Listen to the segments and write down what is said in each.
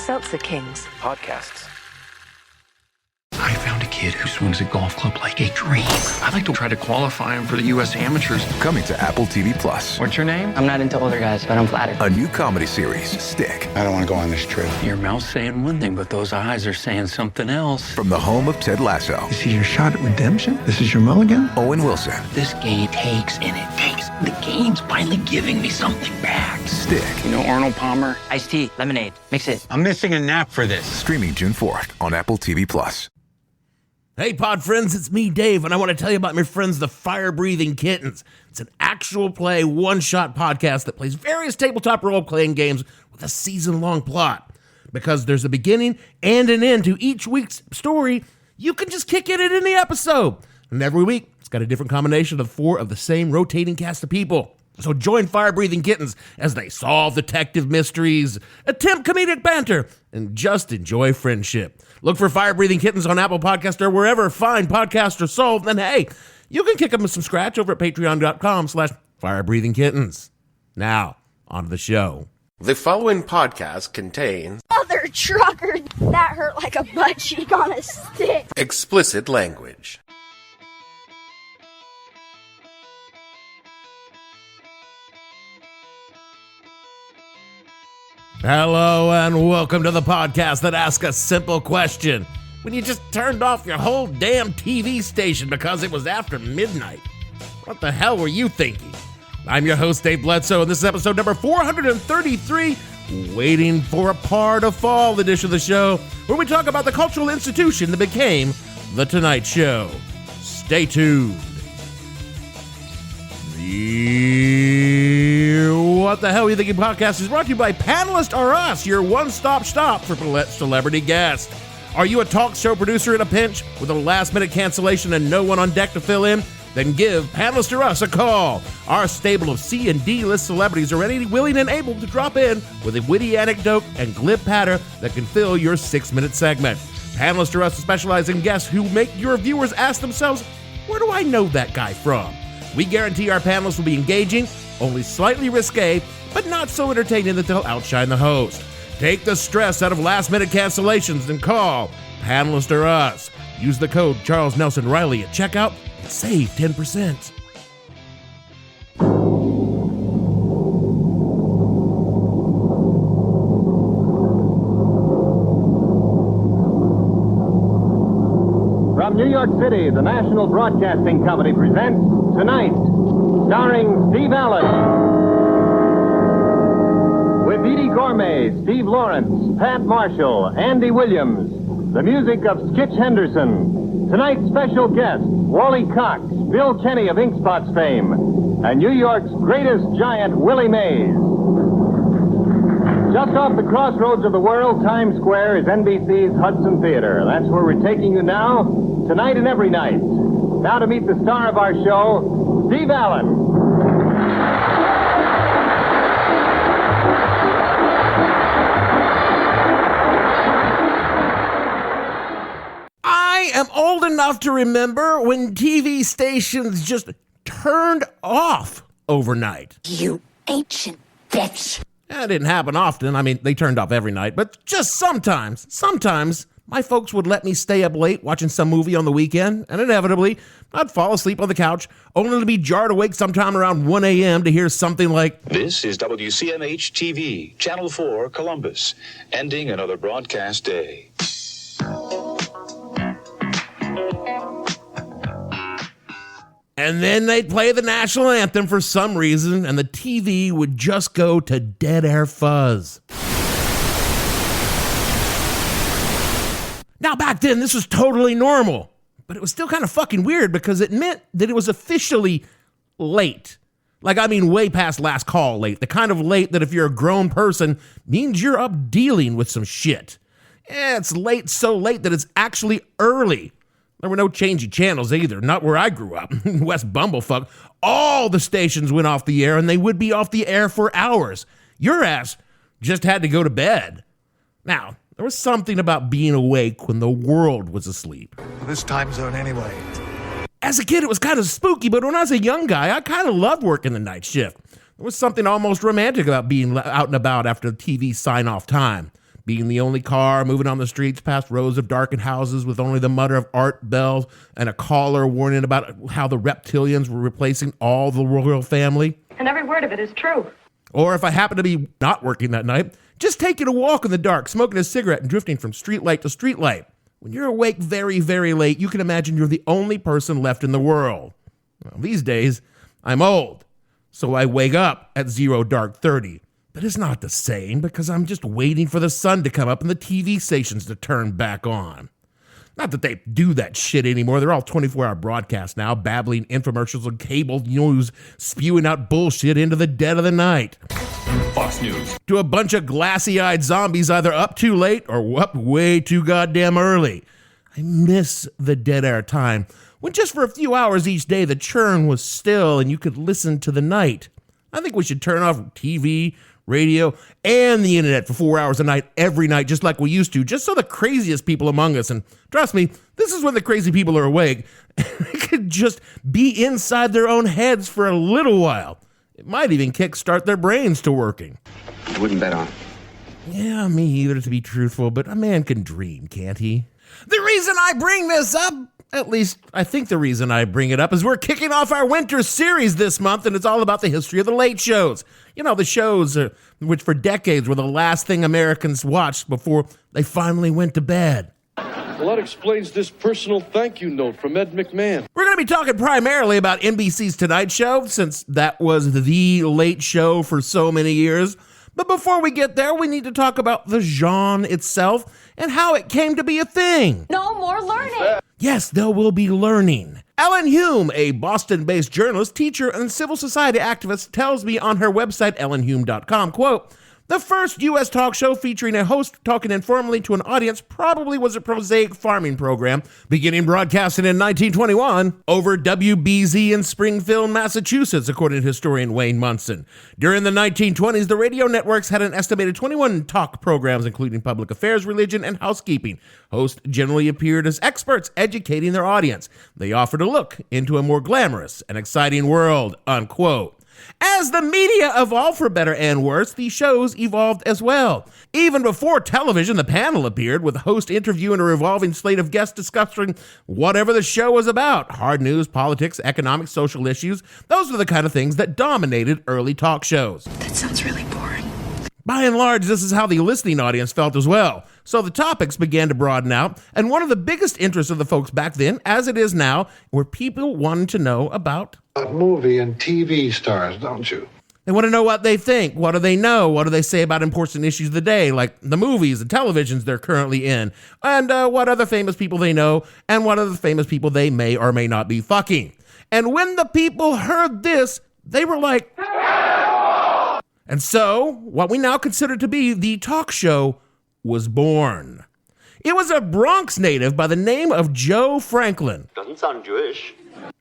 Seltzer Kings. Podcasts. I found a kid who swings a golf club like a dream. I'd like to try to qualify him for the U.S. Amateurs. Coming to Apple TV Plus. What's your name? I'm not into older guys, but I'm flattered. A new comedy series, Stick. I don't want to go on this trip. Your mouth's saying one thing, but those eyes are saying something else. From the home of Ted Lasso. This is your shot at redemption? This is your mulligan? Owen Wilson. This game takes and it takes. The game's finally giving me something back. Stick. You know Arnold Palmer? Iced tea, lemonade, mix it. I'm missing a nap for this. Streaming June 4th on Apple TV Plus. Hey, pod friends, it's me, Dave, and I want to tell you about my friends, the Fire-Breathing Kittens. It's an actual play, one-shot podcast that plays various tabletop role-playing games with a season-long plot. Because there's a beginning and an end to each week's story, you can just kick it in any episode. And every week, it's got a different combination of 4 of the same rotating cast of people. So join Fire-Breathing Kittens as they solve detective mysteries, attempt comedic banter, and just enjoy friendship. Look for Fire-Breathing Kittens on Apple Podcasts or wherever fine podcasts are sold. And hey, you can kick them with some scratch over at patreon.com/firebreathingkittens. Now, on to the show. The following podcast contains Mother trucker, that hurt like a butt cheek on a stick. explicit language. Hello and welcome to the podcast that asks a simple question. When you just turned off your whole damn TV station because it was after midnight. What the hell were you thinking? I'm your host, Dave Bledsoe, and this is episode number 433, Waiting for a Paar to Fall edition of the show, where we talk about the cultural institution that became The Tonight Show. Stay tuned. What the Hell Are You Thinking podcast is brought to you by Panelist or Us, your one-stop shop for celebrity guests. Are you a talk show producer in a pinch with a last-minute cancellation and no one on deck to fill in? Then give Panelist or Us a call. Our stable of C and D-list celebrities are ready, willing, and able to drop in with a witty anecdote and glib patter that can fill your 6-minute segment. Panelist or Us specialize in guests who make your viewers ask themselves, where do I know that guy from? We guarantee our panelists will be engaging, only slightly risque, but not so entertaining that they'll outshine the host. Take the stress out of last-minute cancellations and call Panelist or Us. Use the code Charles Nelson Riley at checkout and save 10%. From New York City, the National Broadcasting Company presents Tonight, starring Steve Allen. With Edie Gourmet, Steve Lawrence, Pat Marshall, Andy Williams, the music of Skitch Henderson. Tonight's special guest, Wally Cox, Bill Kenny of Ink Spots fame, and New York's greatest giant, Willie Mays. Just off the crossroads of the world, Times Square is NBC's Hudson Theater. That's where we're taking you now, tonight and every night. Now to meet the star of our show, Steve Allen. I am old enough to remember when TV stations just turned off overnight. You ancient bitch. That didn't happen often. I mean, they turned off every night, but just sometimes. Sometimes my folks would let me stay up late watching some movie on the weekend, and inevitably, I'd fall asleep on the couch, only to be jarred awake sometime around 1 a.m. to hear something like, This is WCMH-TV, Channel 4, Columbus, ending another broadcast day. and then they'd play the national anthem for some reason, and the TV would just go to dead air fuzz. Now, back then, this was totally normal, but it was still kind of fucking weird because it meant that it was officially late. Like, I mean, way past last call late. The kind of late that if you're a grown person means you're up dealing with some shit. Yeah, it's late, so late that it's actually early. There were no changing channels either, not where I grew up. West Bumblefuck, all the stations went off the air, and they would be off the air for hours. Your ass just had to go to bed. Now, there was something about being awake when the world was asleep. This time zone anyway. As a kid, it was kind of spooky, but when I was a young guy, I kind of loved working the night shift. There was something almost romantic about being out and about after the TV sign-off time. being the only car moving on the streets past rows of darkened houses with only the mutter of art bells and a caller warning about how the reptilians were replacing all the royal family. And every word of it is true. Or if I happen to be not working that night, just taking a walk in the dark, smoking a cigarette and drifting from streetlight to streetlight. When you're awake very, very late, you can imagine you're the only person left in the world. Well, these days, I'm old, so I wake up at 0:30. But it's not the same because I'm just waiting for the sun to come up and the TV stations to turn back on. Not that they do that shit anymore. They're all 24-hour broadcasts now, babbling infomercials and cable news, spewing out bullshit into the dead of the night. Fox News. To a bunch of glassy-eyed zombies either up too late or up way too goddamn early. I miss the dead air time, when just for a few hours each day the churn was still and you could listen to the night. I think we should turn off TV, radio, and the internet for 4 hours a night every night, just like we used to, just so the craziest people among us, and trust me, this is when the crazy people are awake, could just be inside their own heads for a little while. It might even kickstart their brains to working. I wouldn't bet on it. Yeah, me either, to be truthful, but a man can dream, can't he? The reason I bring this up, at least I think the reason I bring it up, is we're kicking off our winter series this month, and it's all about the history of the late shows. You know, the shows which for decades were the last thing Americans watched before they finally went to bed. Well, that explains this personal thank you note from Ed McMahon. We're going to be talking primarily about NBC's Tonight Show, since that was the late show for so many years. But before we get there, we need to talk about the genre itself and how it came to be a thing. No more learning. Yes, there will be learning. Ellen Hume, a Boston-based journalist, teacher, and civil society activist, tells me on her website, ellenhume.com, quote, "The first U.S. talk show featuring a host talking informally to an audience probably was a prosaic farming program, beginning broadcasting in 1921 over WBZ in Springfield, Massachusetts, according to historian Wayne Munson. During the 1920s, the radio networks had an estimated 21 talk programs, including public affairs, religion, and housekeeping. Hosts generally appeared as experts educating their audience. They offered a look into a more glamorous and exciting world," unquote. As the media evolved for better and worse, the shows evolved as well. Even before television, the panel appeared, with a host interviewing a revolving slate of guests discussing whatever the show was about. Hard news, politics, economic, social issues. Those were the kind of things that dominated early talk shows. That sounds really boring. By and large, this is how the listening audience felt as well. So the topics began to broaden out, and one of the biggest interests of the folks back then, as it is now, were people wanting to know about Movie and TV stars, don't you? They want to know what they think. What do they know? What do they say about important issues of the day, like the movies, the televisions they're currently in, and what other famous people they know, and what other famous people they may or may not be fucking. And when the people heard this, they were like... And so, what we now consider to be the talk show was born. It was a Bronx native by the name of Joe Franklin. Doesn't sound Jewish.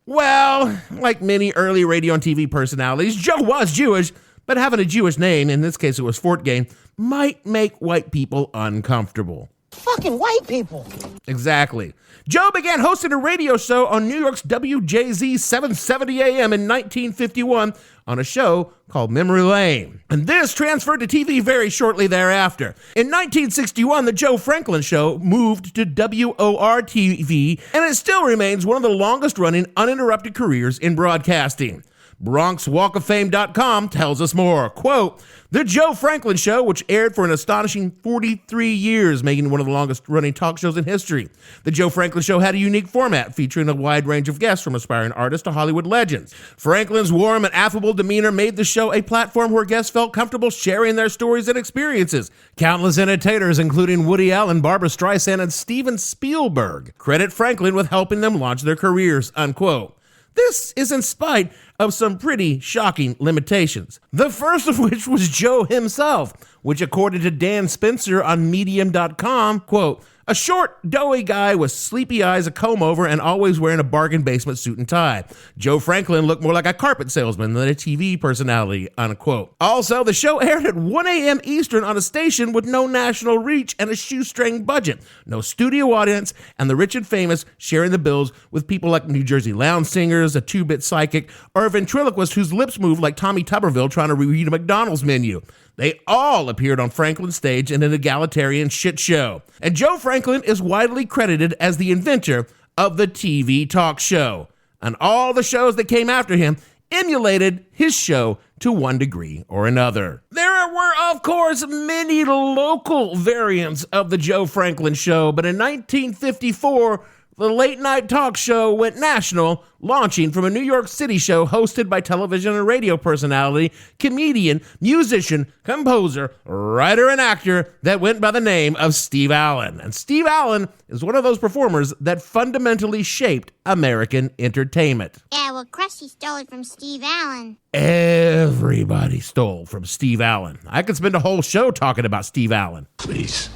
Well, like many early radio and TV personalities, Joe was Jewish, but having a Jewish name, in this case it was Fortgame, might make white people uncomfortable. Fucking white people. Exactly. Joe began hosting a radio show on New York's WJZ 770 AM in 1951 on a show called Memory Lane. And this transferred to TV very shortly thereafter. In 1961, the Joe Franklin Show moved to WOR-TV, and it still remains one of the longest-running uninterrupted careers in broadcasting. BronxWalkOfFame.com tells us more. Quote, "The Joe Franklin Show, which aired for an astonishing 43 years, making it one of the longest-running talk shows in history. The Joe Franklin Show had a unique format, featuring a wide range of guests from aspiring artists to Hollywood legends. Franklin's warm and affable demeanor made the show a platform where guests felt comfortable sharing their stories and experiences. Countless entertainers, including Woody Allen, Barbra Streisand, and Steven Spielberg, credit Franklin with helping them launch their careers," unquote. This is in spite of some pretty shocking limitations. The first of which was Joe himself, which according to Dan Spencer on Medium.com, quote, "A short, doughy guy with sleepy eyes, a comb over, and always wearing a bargain basement suit and tie. Joe Franklin looked more like a carpet salesman than a TV personality," unquote. Also, the show aired at 1 a.m. Eastern on a station with no national reach and a shoestring budget, no studio audience, and the rich and famous sharing the bills with people like New Jersey lounge singers, a two-bit psychic, or a ventriloquist whose lips moved like Tommy Tuberville trying to read a McDonald's menu. They all appeared on Franklin's stage in an egalitarian shit show. And Joe Franklin is widely credited as the inventor of the TV talk show. And all the shows that came after him emulated his show to one degree or another. There were, of course, many local variants of the Joe Franklin show, but in 1954, the late night talk show went national, launching from a New York City show hosted by television and radio personality, comedian, musician, composer, writer, and actor that went by the name of Steve Allen. And Steve Allen is one of those performers that fundamentally shaped American entertainment. Yeah, well, Krusty stole it from Steve Allen. Everybody stole from Steve Allen. I could spend a whole show talking about Steve Allen. Please,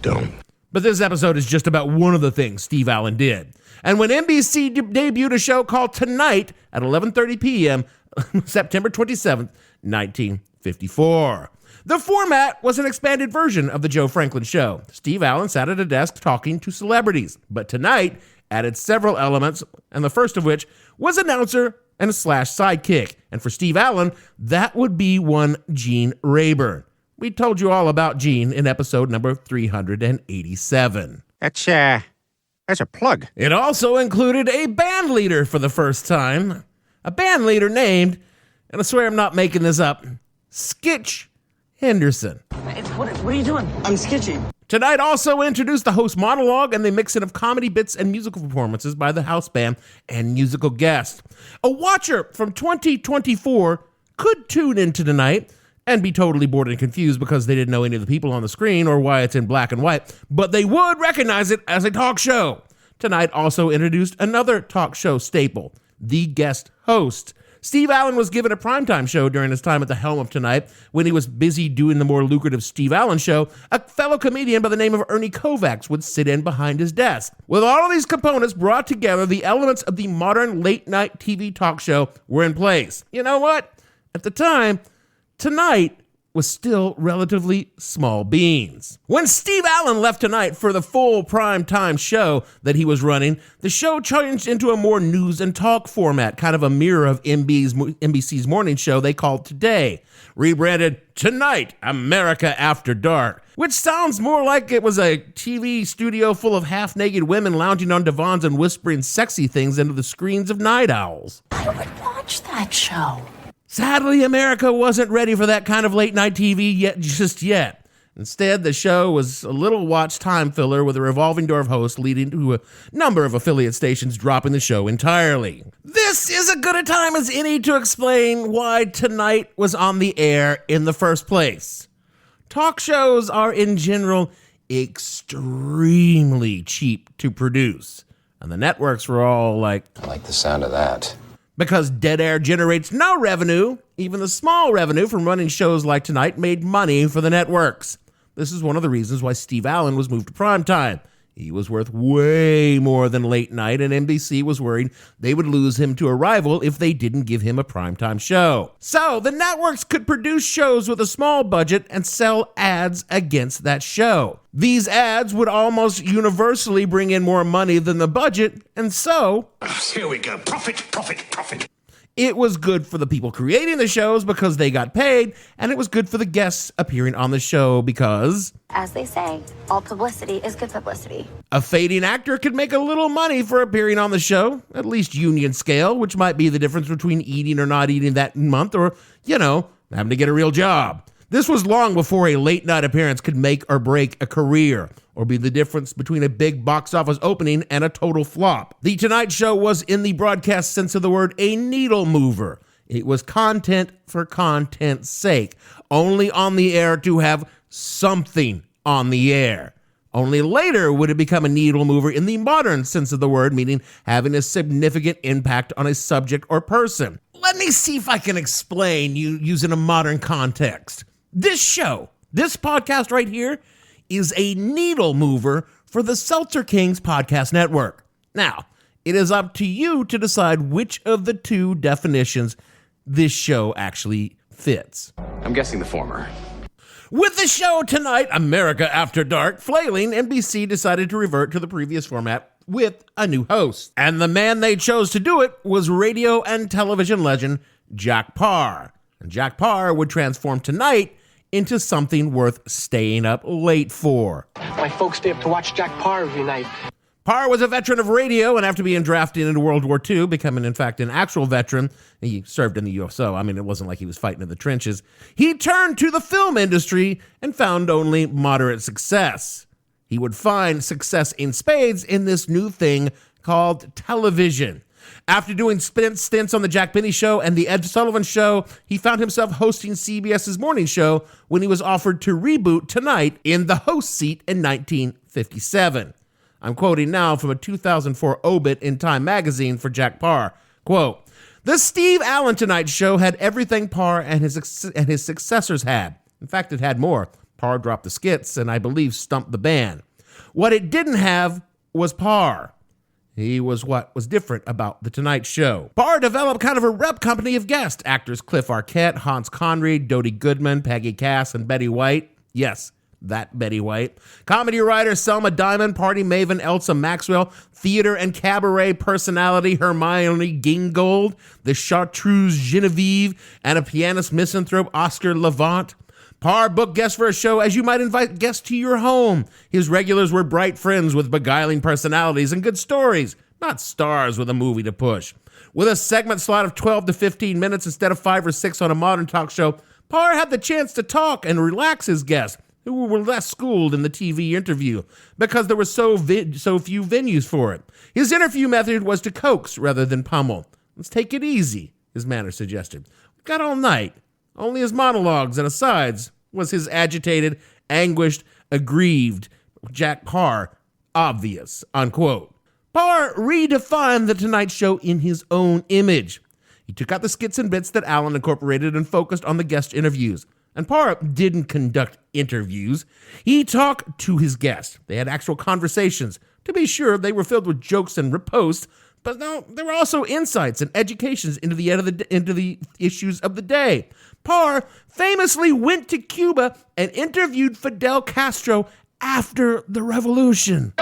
don't. But this episode is just about one of the things Steve Allen did. And when NBC debuted a show called Tonight at 11:30 p.m., September 27th, 1954. The format was an expanded version of the Joe Franklin show. Steve Allen sat at a desk talking to celebrities. But Tonight added several elements, and the first of which was announcer and a sidekick. And for Steve Allen, that would be one Gene Rayburn. We told you all about Gene in episode number 387. That's a plug. It also included a band leader for the first time. A band leader named, and I swear I'm not making this up, Skitch Henderson. What are you doing? I'm sketchy. Tonight also introduced the host monologue and the mixing of comedy bits and musical performances by the house band and musical guests. A watcher from 2024 could tune into Tonight and be totally bored and confused because they didn't know any of the people on the screen or why it's in black and white, but they would recognize it as a talk show. Tonight also introduced another talk show staple, the guest host. Steve Allen was given a primetime show during his time at the helm of Tonight. When he was busy doing the more lucrative Steve Allen show, a fellow comedian by the name of Ernie Kovacs would sit in behind his desk. With all of these components brought together, the elements of the modern late-night TV talk show were in place. You know what? At the time, Tonight was still relatively small beans. When Steve Allen left Tonight for the full primetime show that he was running, the show changed into a more news and talk format, kind of a mirror of NBC's morning show they called Today, rebranded Tonight, America After Dark, which sounds more like it was a TV studio full of half-naked women lounging on divans and whispering sexy things into the screens of night owls. I would watch that show. Sadly, America wasn't ready for that kind of late-night TV just yet. Instead, the show was a little watch time filler with a revolving door of hosts leading to a number of affiliate stations dropping the show entirely. This is as good a time as any to explain why Tonight was on the air in the first place. Talk shows are, in general, extremely cheap to produce. And the networks were all like, I like the sound of that. Because dead air generates no revenue, even the small revenue from running shows like Tonight made money for the networks. This is one of the reasons why Steve Allen was moved to primetime. He was worth way more than late night, and NBC was worried they would lose him to a rival if they didn't give him a primetime show. So the networks could produce shows with a small budget and sell ads against that show. These ads would almost universally bring in more money than the budget, and so... Here we go. Profit, profit, profit. It was good for the people creating the shows because they got paid, and it was good for the guests appearing on the show because... As they say, all publicity is good publicity. A fading actor could make a little money for appearing on the show, at least union scale, which might be the difference between eating or not eating that month or, having to get a real job. This was long before a late-night appearance could make or break a career, or be the difference between a big box office opening and a total flop. The Tonight Show was, in the broadcast sense of the word, a needle mover. It was content for content's sake, only on the air to have something on the air. Only later would it become a needle mover in the modern sense of the word, meaning having a significant impact on a subject or person. Let me see if I can explain using a modern context. This show, this podcast right here, is a needle mover for the Seltzer Kings podcast network. Now, it is up to you to decide which of the two definitions this show actually fits. I'm guessing the former. With the show Tonight, America After Dark, flailing, NBC decided to revert to the previous format with a new host. And the man they chose to do it was radio and television legend Jack Paar. And Jack Paar would transform Tonight into something worth staying up late for. My folks stay up to watch Jack Paar every night. Paar was a veteran of radio, and after being drafted into World War II, becoming, in fact, an actual veteran, he served in the USO. I mean, it wasn't like he was fighting in the trenches. He turned to the film industry and found only moderate success. He would find success in spades in this new thing called television. After doing stints on the Jack Benny Show and the Ed Sullivan Show, he found himself hosting CBS's morning show when he was offered to reboot Tonight in the host seat in 1957. I'm quoting now from a 2004 obit in Time magazine for Jack Paar. Quote, "The Steve Allen Tonight Show had everything Paar and his successors had. In fact, it had more. Paar dropped the skits and I believe stumped the band. What it didn't have was Paar. He was what was different about The Tonight Show. Paar developed kind of a rep company of guest actors Cliff Arquette, Hans Conried, Dodie Goodman, Peggy Cass, and Betty White. Yes, that Betty White. Comedy writer Selma Diamond, party maven Elsa Maxwell, theater and cabaret personality Hermione Gingold, the chartreuse Genevieve, and a pianist misanthrope Oscar Levant. Paar booked guests for a show as you might invite guests to your home. His regulars were bright friends with beguiling personalities and good stories, not stars with a movie to push. With a segment slot of 12 to 15 minutes instead of 5 or 6 on a modern talk show, Paar had the chance to talk and relax his guests, who were less schooled in the TV interview, because there were so few venues for it. His interview method was to coax rather than pummel. Let's take it easy, his manner suggested. We got all night. Only his monologues and asides was his agitated, anguished, aggrieved Jack Paar obvious, unquote. Paar redefined The Tonight Show in his own image. He took out the skits and bits that Allen incorporated and focused on the guest interviews. And Paar didn't conduct interviews. He talked to his guests. They had actual conversations. To be sure, they were filled with jokes and riposte, but no, there were also insights and educations into the issues of the day. Paar famously went to Cuba and interviewed Fidel Castro after the revolution.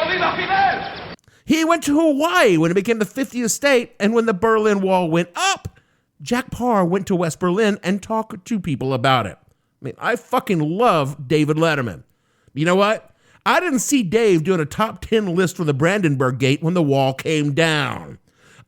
He went to Hawaii when it became the 50th state, and when the Berlin Wall went up, Jack Paar went to West Berlin and talked to people about it. I mean, I fucking love David Letterman. You know what? I didn't see Dave doing a top 10 list for the Brandenburg Gate when the wall came down.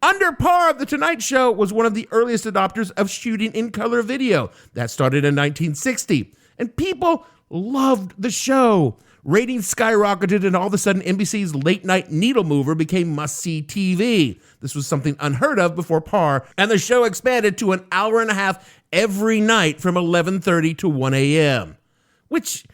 Under Paar, The Tonight Show was one of the earliest adopters of shooting in color video. That started in 1960. And people loved the show. Ratings skyrocketed, and all of a sudden, NBC's late-night needle mover became must-see TV. This was something unheard of before Paar, and the show expanded to an hour and a half every night from 11:30 to 1 a.m., which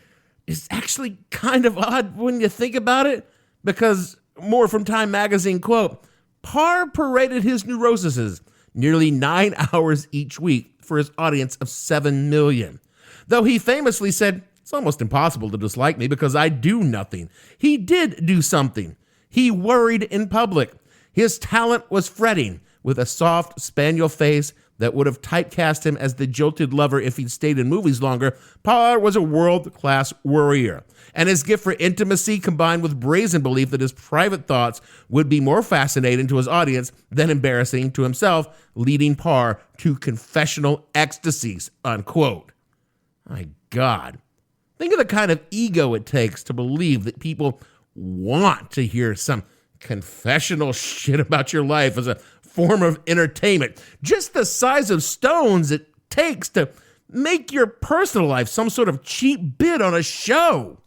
is actually kind of odd when you think about it, because more from Time magazine, quote, Paar paraded his neuroses nearly 9 hours each week for his audience of 7 million. Though he famously said, "It's almost impossible to dislike me because I do nothing." He did do something. He worried in public. His talent was fretting, with a soft spaniel face that would have typecast him as the jilted lover if he'd stayed in movies longer. Paar was a world-class worrier, and his gift for intimacy combined with brazen belief that his private thoughts would be more fascinating to his audience than embarrassing to himself, leading Paar to confessional ecstasies, unquote. My God. Think of the kind of ego it takes to believe that people want to hear some confessional shit about your life as a form of entertainment. Just the size of stones it takes to make your personal life some sort of cheap bid on a show.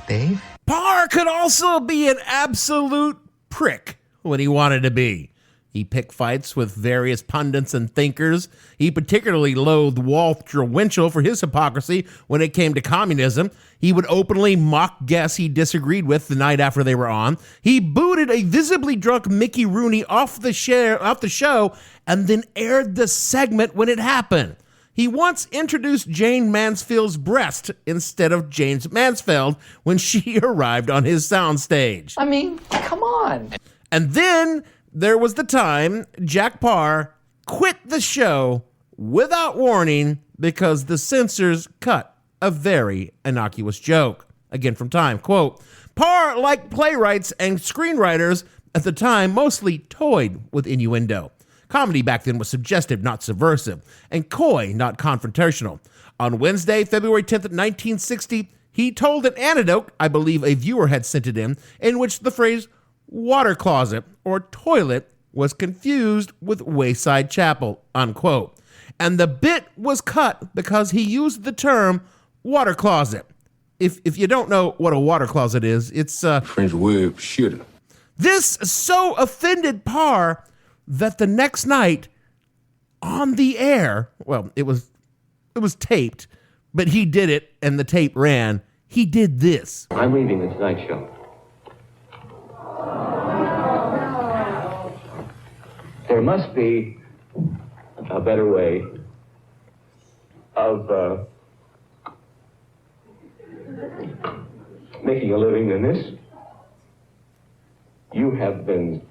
Dave? Paar could also be an absolute prick when he wanted to be. He picked fights with various pundits and thinkers. He particularly loathed Walter Winchell for his hypocrisy when it came to communism. He would openly mock guests he disagreed with the night after they were on. He booted a visibly drunk Mickey Rooney off the show and then aired the segment when it happened. He once introduced Jane Mansfield's breast instead of James Mansfield when she arrived on his soundstage. I mean, come on. And then there was the time Jack Paar quit the show without warning because the censors cut a very innocuous joke. Again from Time, quote, Paar, like playwrights and screenwriters at the time, mostly toyed with innuendo. Comedy back then was suggestive, not subversive, and coy, not confrontational. On Wednesday, February 10th, 1960, he told an anecdote, I believe a viewer had sent it in which the phrase water closet or toilet was confused with wayside chapel, unquote. And the bit was cut because he used the term water closet. If you don't know what a water closet is, it's French word shooter. This so offended Paar that the next night on the air, well, it was taped, but he did it and the tape ran. He did this. I'm leaving the Tonight Show. There must be a better way of making a living than this. You have been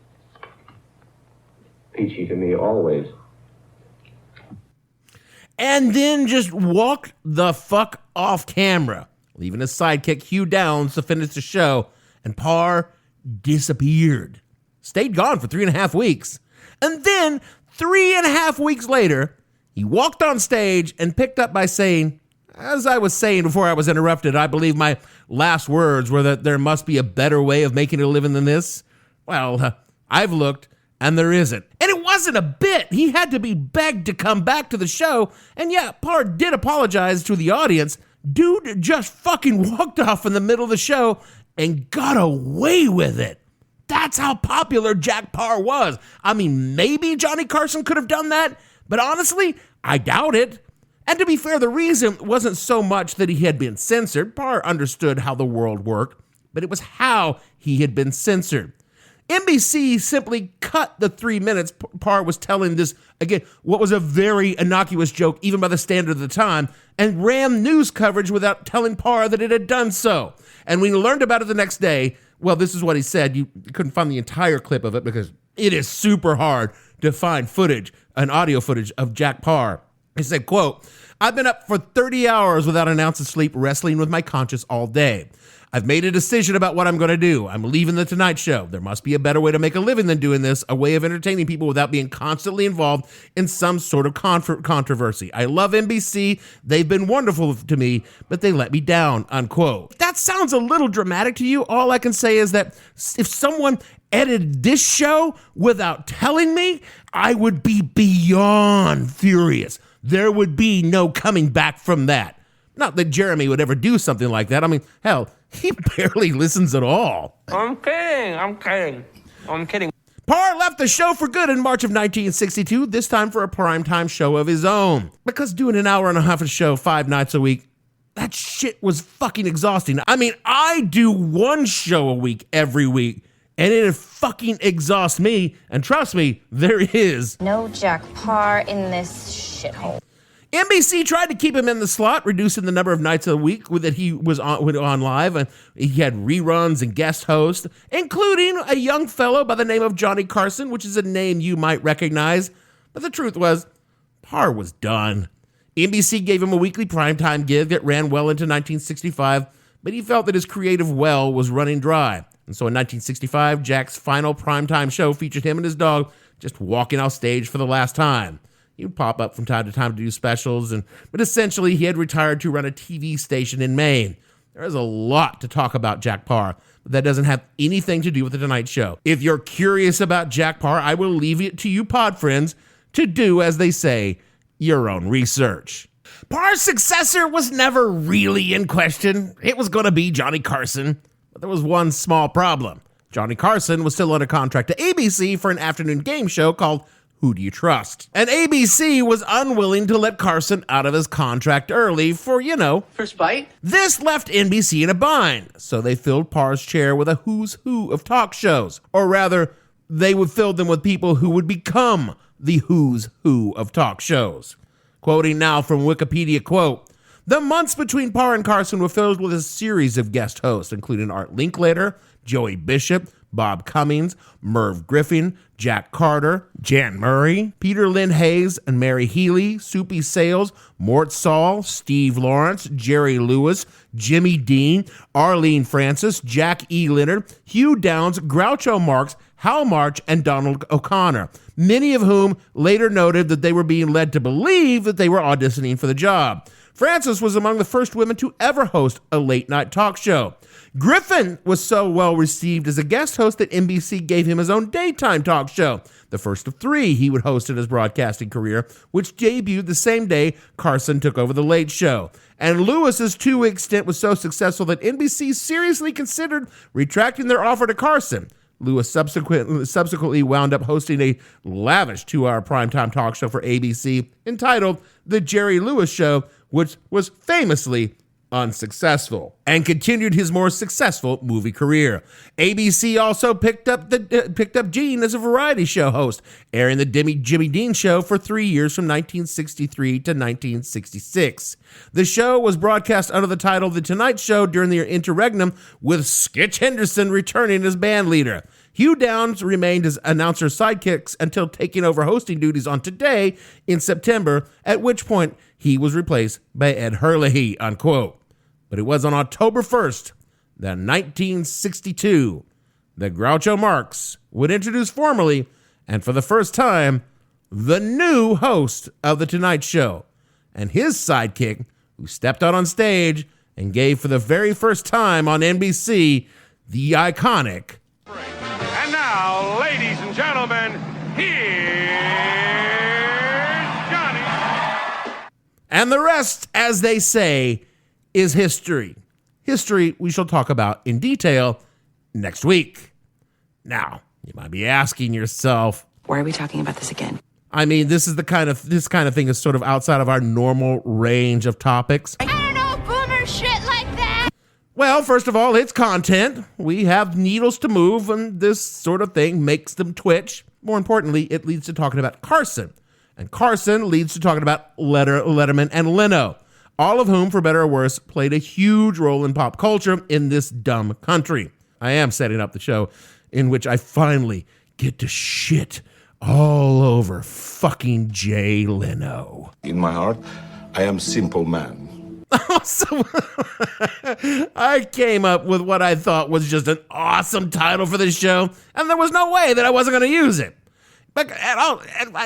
peachy to me always. And then just walked the fuck off camera, leaving his sidekick Hugh Downs to finish the show, and Paar disappeared. Stayed gone for 3.5 weeks. And then 3.5 weeks later, he walked on stage and picked up by saying, as I was saying before I was interrupted, I believe my last words were that there must be a better way of making a living than this. Well, I've looked, and there isn't. And it wasn't a bit. He had to be begged to come back to the show. And yeah, Paar did apologize to the audience. Dude just fucking walked off in the middle of the show and got away with it. That's how popular Jack Paar was. I mean, maybe Johnny Carson could have done that, but honestly, I doubt it. And to be fair, the reason wasn't so much that he had been censored. Paar understood how the world worked, but it was how he had been censored. NBC simply cut the 3 minutes Paar was telling this, again, what was a very innocuous joke, even by the standard of the time, and ran news coverage without telling Paar that it had done so. And when he learned about it the next day, well, this is what he said. You couldn't find the entire clip of it because it is super hard to find footage, an audio footage of Jack Paar. He said, quote, I've been up for 30 hours without an ounce of sleep, wrestling with my conscience all day. I've made a decision about what I'm going to do. I'm leaving the Tonight Show. There must be a better way to make a living than doing this, a way of entertaining people without being constantly involved in some sort of controversy. I love NBC. They've been wonderful to me, but they let me down, unquote. That sounds a little dramatic to you. All I can say is that if someone edited this show without telling me, I would be beyond furious. There would be no coming back from that. Not that Jeremy would ever do something like that. I mean, hell, he barely listens at all. I'm kidding. Paar left the show for good in March of 1962, this time for a primetime show of his own. Because doing an hour and a half of show 5 nights a week, that shit was fucking exhausting. I mean, I do one show a week every week, and it fucking exhausts me. And trust me, there is no Jack Paar in this shithole. NBC tried to keep him in the slot, reducing the number of nights a week that he was on live. And he had reruns and guest hosts, including a young fellow by the name of Johnny Carson, which is a name you might recognize. But the truth was, Paar was done. NBC gave him a weekly primetime gig that ran well into 1965, but he felt that his creative well was running dry. And so in 1965, Jack's final primetime show featured him and his dog just walking off stage for the last time. He would pop up from time to time to do specials, but essentially he had retired to run a TV station in Maine. There is a lot to talk about Jack Paar, but that doesn't have anything to do with the Tonight Show. If you're curious about Jack Paar, I will leave it to you pod friends to do, as they say, your own research. Par's successor was never really in question. It was going to be Johnny Carson, but there was one small problem. Johnny Carson was still under contract to ABC for an afternoon game show called Who Do You Trust? And ABC was unwilling to let Carson out of his contract early for, first bite. This left NBC in a bind, so they filled Par's chair with a who's who of talk shows. Or rather, they would fill them with people who would become the who's who of talk shows. Quoting now from Wikipedia, quote, the months between Paar and Carson were filled with a series of guest hosts, including Art Linklater, Joey Bishop, Bob Cummings, Merv Griffin, Jack Carter, Jan Murray, Peter Lynn Hayes and Mary Healy, Soupy Sales, Mort Saul, Steve Lawrence, Jerry Lewis, Jimmy Dean, Arlene Francis, Jack E. Leonard, Hugh Downs, Groucho Marx, Hal March, and Donald O'Connor, many of whom later noted that they were being led to believe that they were auditioning for the job. Frances was among the first women to ever host a late-night talk show. Griffin was so well received as a guest host that NBC gave him his own daytime talk show, the first of 3 he would host in his broadcasting career, which debuted the same day Carson took over The Late Show. And Lewis's 2-week stint was so successful that NBC seriously considered retracting their offer to Carson. Lewis subsequently wound up hosting a lavish 2-hour primetime talk show for ABC entitled The Jerry Lewis Show, which was famously unsuccessful, and continued his more successful movie career. ABC also picked up Gene as a variety show host, airing the Jimmy Dean Show for 3 years from 1963 to 1966. The show was broadcast under the title The Tonight Show during the interregnum, with Skitch Henderson returning as band leader. Hugh Downs remained as announcer sidekicks until taking over hosting duties on Today in September, at which point he was replaced by Ed Herlihy, unquote. But it was on October 1st, 1962, that Groucho Marx would introduce formally, and for the first time, the new host of The Tonight Show, and his sidekick, who stepped out on stage and gave for the very first time on NBC the iconic... And now, ladies and gentlemen, here's Johnny. And the rest, as they say, is history. History we shall talk about in detail next week. Now, you might be asking yourself, why are we talking about this again? I mean, this kind of thing is sort of outside of our normal range of topics. I don't know boomer shit like that. Well, first of all, it's content. We have needles to move, and this sort of thing makes them twitch. More importantly, it leads to talking about Carson. And Carson leads to talking about Letterman and Leno, all of whom, for better or worse, played a huge role in pop culture in this dumb country. I am setting up the show in which I finally get to shit all over fucking Jay Leno. In my heart, I am simple man. So I came up with what I thought was just an awesome title for this show, and there was no way that I wasn't going to use it. But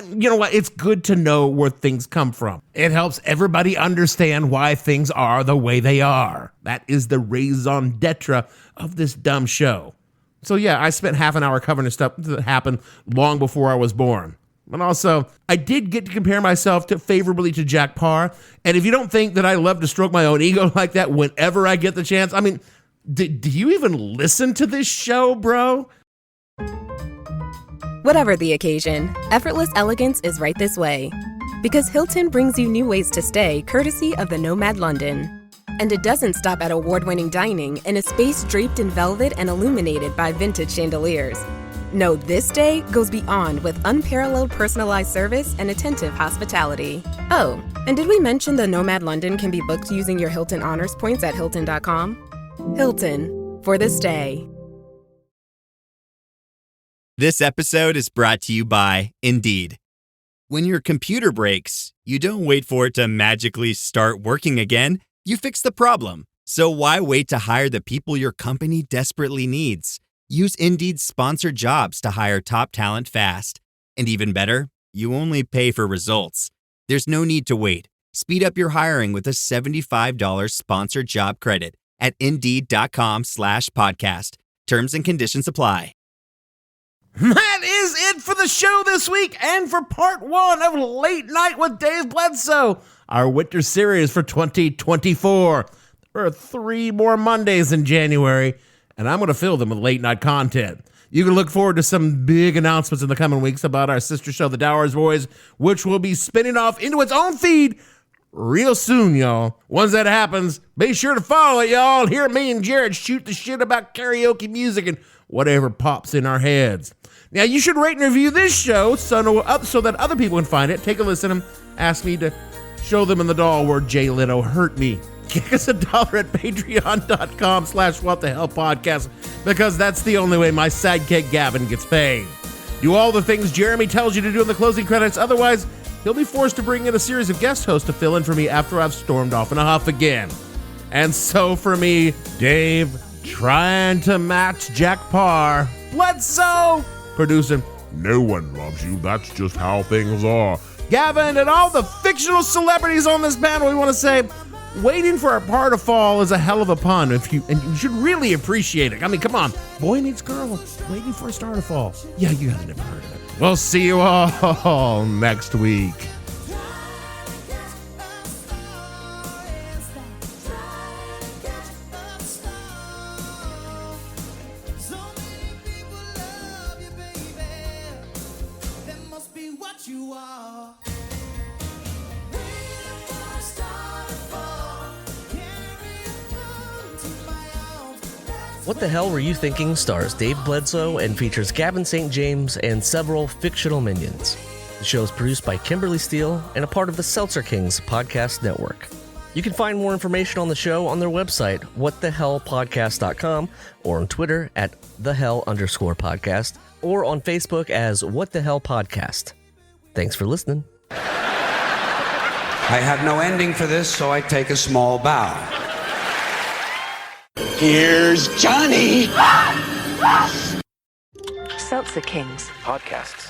you know what? It's good to know where things come from. It helps everybody understand why things are the way they are. That is the raison d'etre of this dumb show. So yeah, I spent half an hour covering the stuff that happened long before I was born. But also, I did get to compare myself favorably to Jack Paar. And if you don't think that I love to stroke my own ego like that whenever I get the chance, I mean, do you even listen to this show, bro? Whatever the occasion, effortless elegance is right this way. Because Hilton brings you new ways to stay courtesy of the Nomad London. And it doesn't stop at award-winning dining in a space draped in velvet and illuminated by vintage chandeliers. No, this day goes beyond with unparalleled personalized service and attentive hospitality. Oh, and did we mention the Nomad London can be booked using your Hilton Honors points at Hilton.com? Hilton, for the stay. This episode is brought to you by Indeed. When your computer breaks, you don't wait for it to magically start working again. You fix the problem. So why wait to hire the people your company desperately needs? Use Indeed's sponsored jobs to hire top talent fast. And even better, you only pay for results. There's no need to wait. Speed up your hiring with a $75 sponsored job credit at Indeed.com/podcast. Terms and conditions apply. That is it for the show this week and for part 1 of Late Night with Dave Bledsoe, our winter series for 2024. There are 3 more Mondays in January, and I'm going to fill them with late night content. You can look forward to some big announcements in the coming weeks about our sister show, The Dowers Boys, which will be spinning off into its own feed real soon, y'all. Once that happens, be sure to follow it, y'all. Hear me and Jared shoot the shit about karaoke music and whatever pops in our heads. Now, you should rate and review this show so that other people can find it. Take a listen and ask me to show them in the doll where Jay Leno hurt me. Kick us $1 at patreon.com/whatthehellpodcast, because that's the only way my sidekick Gavin gets paid. Do all the things Jeremy tells you to do in the closing credits. Otherwise, he'll be forced to bring in a series of guest hosts to fill in for me after I've stormed off in a huff again. And so for me, Dave, trying to match Jack Paar, Bledsoe, producing No One Loves You, That's Just How Things Are, Gavin, and all the fictional celebrities on this panel, we want to say, Waiting for a Paar to fall is a hell of a pun, and you should really appreciate it. I mean, come on. Boy meets girl, waiting for a star to fall. Yeah, you haven't never heard of it. We'll see you all next week. What the Hell Were You Thinking stars Dave Bledsoe and features Gavin St. James and several fictional minions. The show is produced by Kimberly Steele and a part of the Seltzer Kings podcast network. You can find more information on the show on their website, whatthehellpodcast.com, or on Twitter at @thehell_podcast, or on Facebook as What the Hell Podcast. Thanks for listening. I have no ending for this, so I take a small bow. Here's Johnny! Seltzer Kings Podcasts.